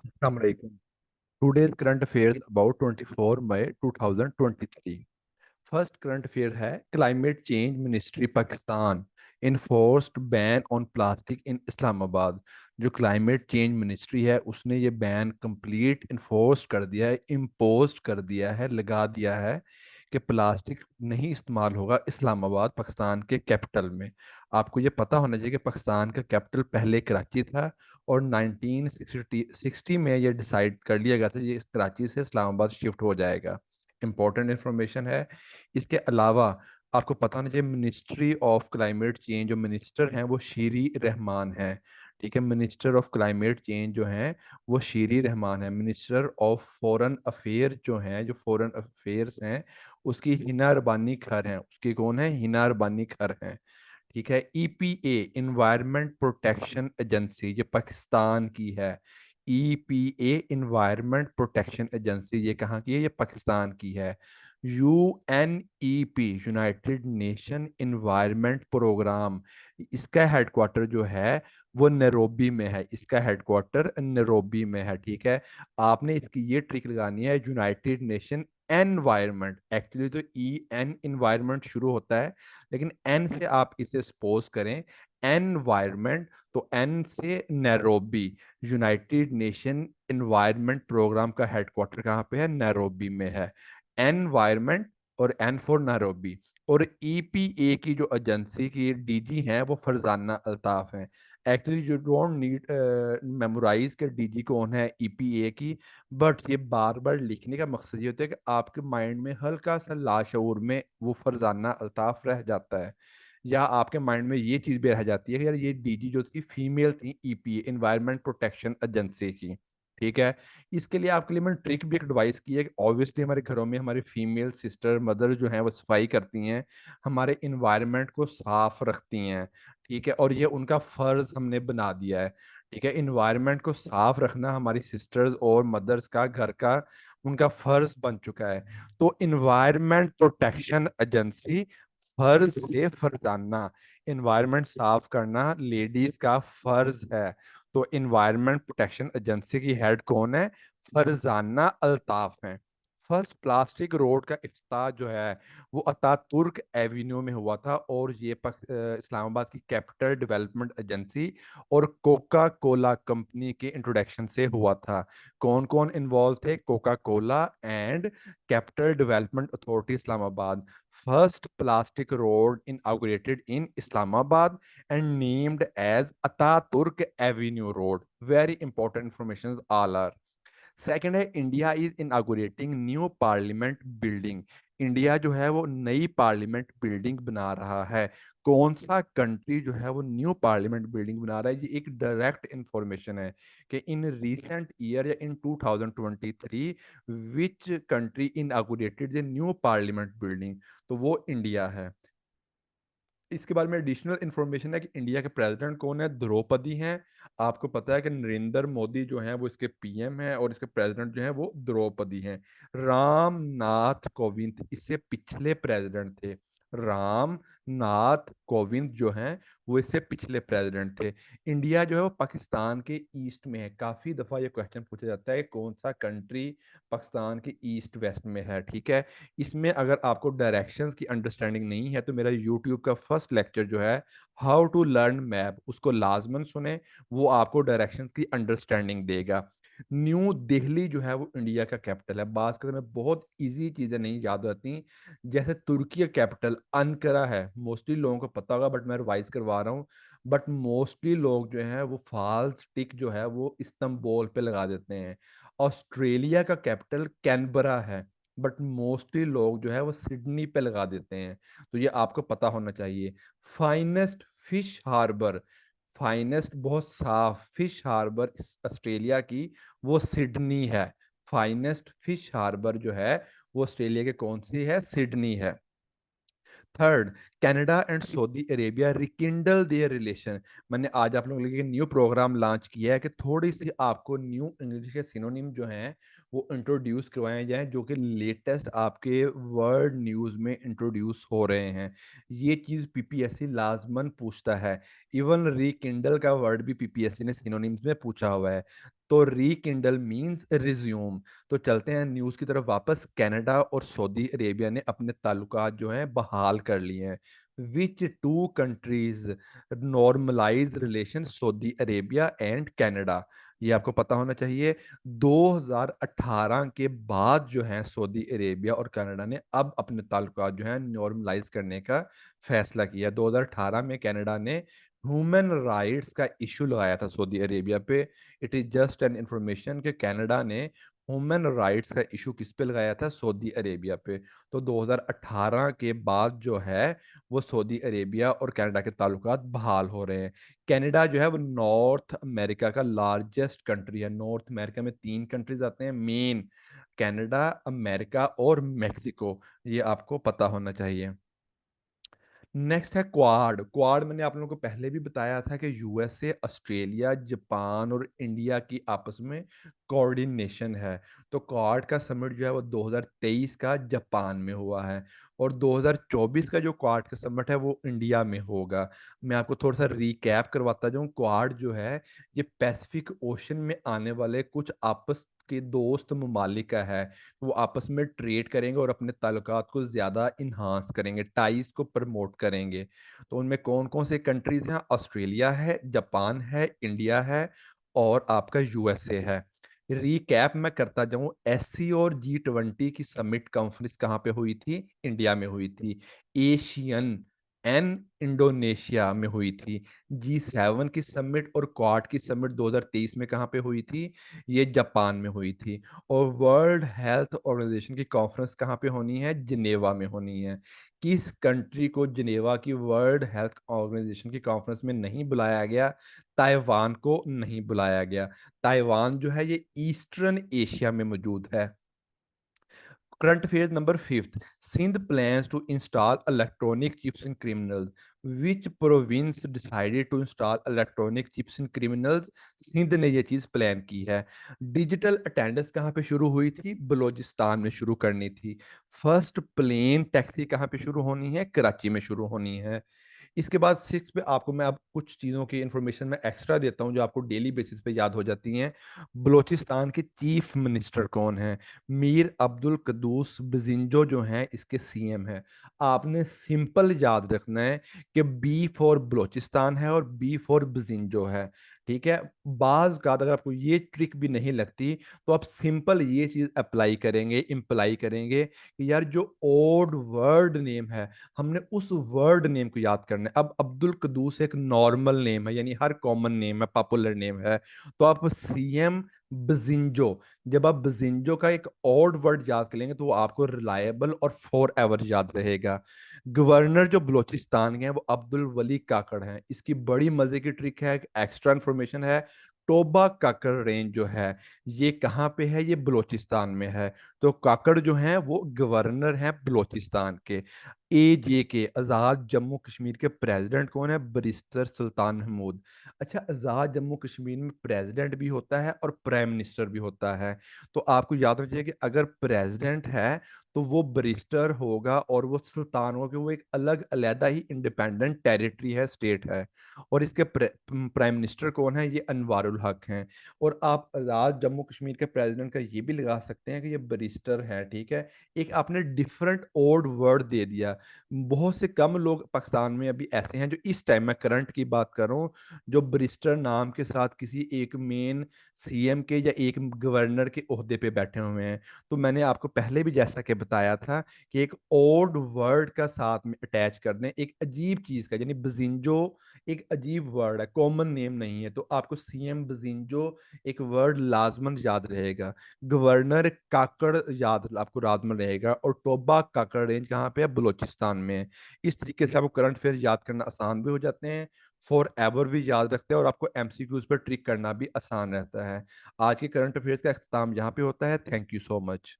Assalamu alaikum. Today's current affairs about 24 May 2023. First current affair है climate change ministry Pakistan enforced ban on plastic in Islamabad. जो climate change ministry है उसने ये ban complete enforce कर दिया है, इम्पोज कर दिया है, लगा दिया है कि प्लास्टिक नहीं इस्तेमाल होगा इस्लामाबाद पाकिस्तान के कैपिटल में। आपको ये पता होना चाहिए कि पाकिस्तान का कैपिटल पहले कराची था और 1960 में ये डिसाइड कर लिया गया था ये कराची से इस्लामाबाद शिफ्ट हो जाएगा। इंपॉर्टेंट इंफॉर्मेशन है। इसके अलावा आपको पता होना चाहिए मिनिस्ट्री ऑफ क्लाइमेट चेंज जो मिनिस्टर हैं वो शीरी रहमान है। ठीक है, मिनिस्टर ऑफ क्लाइमेट चेंज जो हैं वो शीरी रहमान है। मिनिस्टर ऑफ फॉरेन अफेयर जो हैं, जो फॉरेन अफेयर्स हैं, उसकी हिना रबानी खर हैं। उसकी कौन है? हिना रबानी खर हैं। ठीक है, ईपीए इन्वायरमेंट प्रोटेक्शन एजेंसी ये पाकिस्तान की है। ईपीए इन्वायरमेंट प्रोटेक्शन एजेंसी ये कहाँ की है? ये पाकिस्तान की है। UNEP United Nation Environment Programme, इसका हेडक्वार्टर जो है वो नैरोबी में है। इसका हेडक्वार्टर नैरोबी में है। ठीक है, आपने इसकी ये ट्रिक लगानी है, यूनाइटेड नेशन एनवायरमेंट। एक्चुअली तो ई एन इन्वायरमेंट शुरू होता है, लेकिन एन से आप इसे सपोज करें एनवायरमेंट, तो एन से Nairobi. United Nation Environment Programme का हेडक्वार्टर कहाँ पे है? नैरोबी में है। एनवायरमेंट और एन फॉर नैरोबी। और ईपीए की जो एजेंसी की डीजी हैं वो फरजाना अल्ताफ हैं। Actually you don't need memorise के डीजी कौन है ईपीए की, बट ये बार बार लिखने का मकसद ये होता है कि आपके माइंड में हल्का सा लाशऊर में वो फरजाना अल्ताफ रह जाता है, या आपके माइंड में ये चीज भी रह जाती है कि यार ये डीजी जो थी फीमेल थी, ईपीए इन्वायरमेंट प्रोटेक्शन एजेंसी की। ठीक है, इसके लिए आपके लिए मैंने ट्रिक भी एक एडवाइस की है कि ऑब्वियसली हमारे घरों में हमारी फीमेल सिस्टर मदर जो हैं वो सफाई करती हैं, हमारे इन्वायरमेंट को साफ रखती हैं। ठीक है, और ये उनका फर्ज हमने बना दिया है। ठीक है, इन्वायरमेंट को साफ रखना हमारी सिस्टर्स और मदर्स का, घर का, उनका फर्ज बन चुका है। तो इन्वायरमेंट प्रोटेक्शन एजेंसी फर्ज से फरजाना इन्वायरमेंट साफ करना लेडीज का फर्ज है। तो इन्वायरमेंट प्रोटेक्शन एजेंसी की हेड कौन है? फरजाना अल्ताफ हैं। फर्स्ट प्लास्टिक रोड का इफ्तिताह जो है वो अतातुर्क एवेन्यू में हुआ था, और ये इस्लामाबाद की कैपिटल डेवलपमेंट एजेंसी और कोका कोला कंपनी के इंट्रोडक्शन से हुआ था। कौन कौन इन्वॉल्व थे? Coca Cola and capital development authority Islamabad. First plastic road inaugurated in Islamabad and named as Ataturk Avenue Road. Very important information all are. Second है India is inaugurating new parliament building. India जो है वो नई parliament building बना रहा है। कौन सा कंट्री जो है वो न्यू पार्लियामेंट बिल्डिंग बना रहा है? ये एक डायरेक्ट इंफॉर्मेशन है कि इन रीसेंट ईयर या इन 2023 which country inaugurated the new parliament building, तो वो इंडिया है। इसके बारे में एडिशनल इंफॉर्मेशन है कि इंडिया के प्रेसिडेंट कौन है? द्रौपदी हैं। आपको पता है कि नरेंद्र मोदी जो हैं वो इसके पीएम हैं और इसके प्रेसिडेंट जो हैं वो द्रौपदी हैं। राम नाथ कोविंद इससे पिछले प्रेसिडेंट थे। राम नाथ कोविंद जो हैं वो इससे पिछले प्रेसिडेंट थे। इंडिया जो है वो पाकिस्तान के ईस्ट में है। काफी दफा ये क्वेश्चन पूछा जाता है कौन सा कंट्री पाकिस्तान के ईस्ट वेस्ट में है। ठीक है, इसमें अगर आपको डायरेक्शंस की अंडरस्टैंडिंग नहीं है तो मेरा यूट्यूब का फर्स्ट लेक्चर जो है हाउ टू लर्न मैप उसको लाजमन सुने, वो आपको डायरेक्शंस की अंडरस्टैंडिंग देगा। न्यू दिल्ली जो है वो इंडिया का कैपिटल है। बात करते में बहुत इजी चीजें नहीं याद रहती, जैसे तुर्की का कैपिटल अनकरा है, मोस्टली लोगों को पता होगा बट मैं रिवाइज करवा रहा हूँ। बट मोस्टली लोग जो हैं वो फाल्स टिक जो है वो इस्तांबुल पे लगा देते हैं। ऑस्ट्रेलिया का कैपिटल कैनबरा है, बट मोस्टली लोग जो है वो सिडनी पे लगा देते हैं। तो ये आपको पता होना चाहिए। फाइनेस्ट फिश हार्बर, फाइनेस्ट बहुत साफ फिश हार्बर ऑस्ट्रेलिया की वो सिडनी है। फाइनेस्ट फिश हार्बर जो है वो ऑस्ट्रेलिया के कौन सी है? सिडनी है। Third, Canada and Saudi Arabia rekindle there relation. मैंने आज आप लोगों के लिए न्यू प्रोग्राम लॉन्च किया है कि थोड़ी सी आपको न्यू इंग्लिश के सिनोनिम जो हैं वो इंट्रोड्यूस करवाए जाएं, जो कि लेटेस्ट आपके वर्ल्ड न्यूज़ में इंट्रोड्यूस हो रहे हैं। ये चीज़ पीपीएससी लाजमन पूछता है। इवन रिकिंडल का वर्ड भी पीपीएससी ने सिनोनिम्स में पूछा हुआ है। तो रीकिंडल मींस रिज्यूम। तो चलते हैं न्यूज़ की तरफ वापस। कनाडा और सऊदी अरेबिया ने अपने ताल्लुकात जो हैं बहाल कर लिए हैं। Which two countries normalise relation? Saudi Arabia and Canada. ये आपको पता होना चाहिए। 2018 के बाद जो है सऊदी अरेबिया और कनाडा ने अब अपने ताल्लुकात जो है नॉर्मलाइज करने का फैसला किया। 2018 में कनाडा ने ह्यूमन राइट्स का इशू लगाया था सऊदी अरेबिया पे। It is just an information कि कनाडा ने ह्यूमन राइट्स का इशू किस पे लगाया था? सऊदी अरेबिया पे। तो 2018 के बाद जो है वो सऊदी अरेबिया और कनाडा के ताल्लुकात बहाल हो रहे हैं। कनाडा जो है वो नॉर्थ अमेरिका का लार्जेस्ट कंट्री है। नॉर्थ अमेरिका में तीन कंट्रीज आते हैं मेन, कनाडा, अमेरिका और मेक्सिको। ये आपको पता होना चाहिए। नेक्स्ट है क्वाड। क्वाड मैंने आप लोगों को पहले भी बताया था कि यूएसए, ऑस्ट्रेलिया, जापान और इंडिया की आपस में कोऑर्डिनेशन है। तो क्वाड का समिट जो है वो 2023 का जापान में हुआ है, और 2024 का जो क्वाड का समिट है वो इंडिया में होगा। मैं आपको थोड़ा सा रिकैप करवाता जाऊं। क्वाड जो है ये पैसिफिक ओशन में आने वाले कुछ आपस के दोस्त ममालिक का है। वो आपस में ट्रेड करेंगे और अपने ताल्लुकात को ज़्यादा इन्हांस करेंगे, टाइज को प्रमोट करेंगे। तो उनमें कौन कौन से कंट्रीज हैं? ऑस्ट्रेलिया है, जापान है, इंडिया है और आपका यूएसए है। रिकैप मैं करता जाऊं। एससी और G20 की समिट कॉन्फ्रेंस कहाँ पे हुई थी? इंडिया में हुई थी। एशियन एन इंडोनेशिया में हुई थी। G7 की समिट और क्वाड की समिट 2023 में कहाँ पे हुई थी? ये जापान में हुई थी। और वर्ल्ड हेल्थ ऑर्गेनाइजेशन की कॉन्फ्रेंस कहाँ पे होनी है? जिनेवा में होनी है। किस कंट्री को जिनेवा की वर्ल्ड हेल्थ ऑर्गेनाइजेशन की कॉन्फ्रेंस में नहीं बुलाया गया? ताइवान को नहीं बुलाया गया। ताइवान जो है ये ईस्टर्न एशिया में मौजूद है। Current affairs number fifth. Sindh plans to install electronic chips in criminals. Which province decided to install electronic chips in criminals? Sindh ने ये चीज प्लान की है। डिजिटल अटेंडेंस कहाँ पे शुरू हुई थी? बलूचिस्तान में शुरू करनी थी। फर्स्ट प्लेन टैक्सी कहाँ पे शुरू होनी है? कराची में शुरू होनी है। इसके बाद सिक्स पे आपको मैं अब कुछ चीज़ों की इंफॉर्मेशन में एक्स्ट्रा देता हूँ जो आपको डेली बेसिस पे याद हो जाती हैं। बलूचिस्तान के चीफ मिनिस्टर कौन है? मीर अब्दुल कद्दूस बजिंजो जो हैं इसके सीएम हैं। आपने सिंपल याद रखना है कि बी फॉर बलूचिस्तान है और बी फॉर बजिंजो है। ठीक है। बाज का अगर आपको ये ट्रिक भी नहीं लगती तो आप सिंपल ये चीज अप्लाई करेंगे, इम्प्लाई करेंगे कि यार जो ओड वर्ड नेम है हमने उस वर्ड नेम को याद करना है। अब अब्दुल कद्दूस एक नॉर्मल नेम है, यानी हर कॉमन नेम है, पॉपुलर नेम है। तो आप सीएम बजिंजो, जब आप बजिंजो का एक ऑड वर्ड याद करेंगे तो वो आपको रिलायबल और फॉर एवर याद रहेगा। गवर्नर जो बलूचिस्तान के हैं वो अब्दुल वली काकड़ हैं। इसकी बड़ी मजे की ट्रिक है, एक्स्ट्रा इंफॉर्मेशन है। टोबा काकड़ रेंज जो है ये कहाँ पे है? ये बलूचिस्तान में है। तो काकड़ जो हैं वो गवर्नर हैं बलूचिस्तान के। एजे के आज़ाद जम्मू कश्मीर के प्रेसिडेंट कौन है? बैरिस्टर सुल्तान महमूद। अच्छा, आज़ाद जम्मू कश्मीर में प्रेसिडेंट भी होता है और प्राइम मिनिस्टर भी होता है। तो आपको याद रखिए कि अगर प्रेसिडेंट है तो वो बैरिस्टर होगा और वो सुल्तान होगा, कि वो एक अलग अलहदा ही इंडिपेंडेंट टेरिटरी है, स्टेट है। और इसके प्राइम मिनिस्टर कौन है? ये अनवारुल हक हैं। और आप आज़ाद जम्मू कश्मीर के प्रेसिडेंट का ये भी लगा सकते हैं कि ये बैरिस्टर है। ठीक है। एक आपने डिफरेंट ओल्ड वर्ड दे दिया। बहुत से कम लोग पाकिस्तान में अभी ऐसे हैं जो इस टाइम में करंट की बात कर रहा हूँ जो बैरिस्टर नाम के साथ किसी एक मेन सीएम के या एक गवर्नर के ओहदे पे बैठे हुए हैं। तो मैंने आपको पहले भी जैसा कि बताया था कि एक ओल्ड वर्ड का साथ में अटैच कर दें एक अजीब चीज का, यानी बजिंजो एक अजीब वर्ड है, कॉमन नेम नहीं है। तो आपको सीएम बजिंजो एक वर्ड लाजमन याद रहेगा। गवर्नर काकड़ याद आपको राजमन रहेगा। और टोबा काकड़ रेंज कहाँ पे है? बलूचिस्तान में है। इस तरीके से आपको करंट अफेयर याद करना आसान भी हो जाते हैं, फॉर एवर भी याद रखते हैं, और आपको एमसीक्यूज पर ट्रिक करना भी आसान रहता है। आज के करंट अफेयर्स का अख्ताम यहाँ पे होता है। Thank you so much.